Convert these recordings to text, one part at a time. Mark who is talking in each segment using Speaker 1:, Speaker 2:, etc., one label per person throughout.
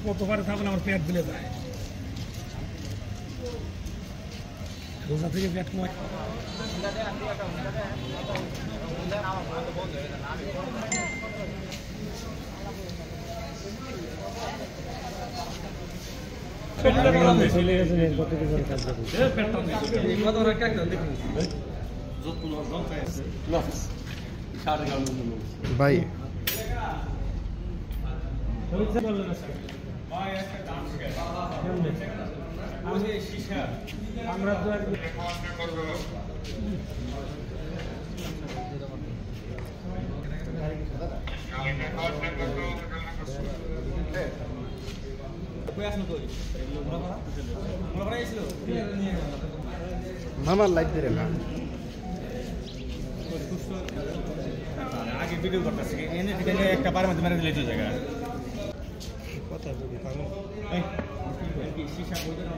Speaker 1: কতবার থাকলে আমার পেট দিলে যায় রোজা থেকে পেট কমায়
Speaker 2: ভাই
Speaker 1: আমরা তো
Speaker 2: মামার লাইট দিলে না
Speaker 3: আগে ভিডিও করতেছি এনে থেকে একটা পার মধ্যে মেরে দিলে তো জায়গা
Speaker 2: কথা বলি পাগল
Speaker 3: কি শিশা বইতে না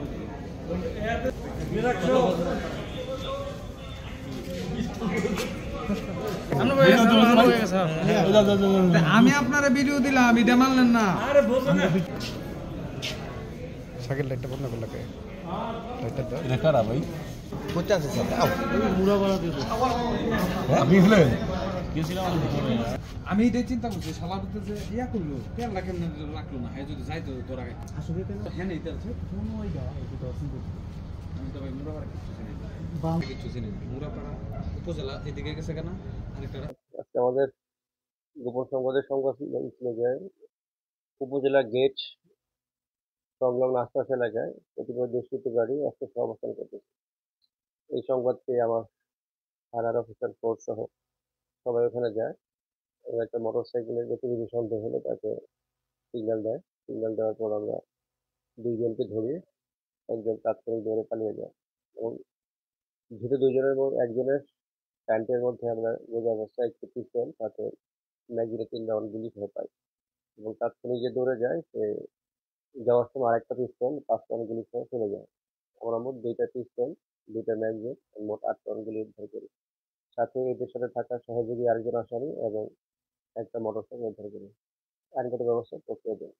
Speaker 4: আমি আপনারা ভিডিও দিলাম এটা মানলেন না
Speaker 2: শাকের লাইটটা বন্ধ করলে কে লাইটটা দাও
Speaker 3: এটা কারা ভাই
Speaker 2: কোথা আছে স্যার দাও
Speaker 3: আপনি হলেন
Speaker 4: আমি এটাই চিন্তা করছি শালা বলতে যে ইয়া করলো তেল লাগে না রাখলো না হ্যাঁ যদি যাইতো তোরা আসলে হ্যাঁ নেই তেল আমি তো ভাই মুরাপাড়া কিছু চিনি মুরাপাড়া উপজেলা এদিকে গেছে কেন আরেকটা
Speaker 5: আমাদের গোপন সংবাদের সংবাদ ছিল যে উপজেলা গেট সংলগ্ন আশপাশ এলাকায় কতিপয় দুষ্কৃত গাড়ি অস্ত্র অবস্থান করতেছে। এই সংবাদ পেয়ে আমার থানার অফিসার ফোর্স সহ সবাই ওখানে যায় এবং একটা মোটর সাইকেলের গতিবিধি সন্দেহ হলে তাকে সিগন্যাল দেয়। সিগন্যাল দেওয়ার পর আমরা দুইজনকে ধরিয়ে একজন তাৎক্ষণিক ধরে পালিয়ে যায় এবং ধৃত দুইজনের একজনের প্যান্টের মধ্যে আমরা রোজা অবস্থায় একটি পিস্তল তাতে ম্যাগজিনে 3 রাউন্ড গুলি সহ পাই এবং তাৎক্ষণিক যে দৌড়ে যায় সে যাওয়ার সময় আরেকটা পিস্তল 5 রাউন্ড গুলি সহ চলে যায়। আমরা মোট 2টা পিস্তল 2টা ম্যাগজিন মোট 8 রাউন্ড গুলি উদ্ধার করি। সাথে এদের সাথে থাকা সহযোগী আরেকজন আসামি এবং একটা মোটরসাইকেল উদ্ধার করি। আইনগত ব্যবস্থা প্রক্রিয়া দেয়।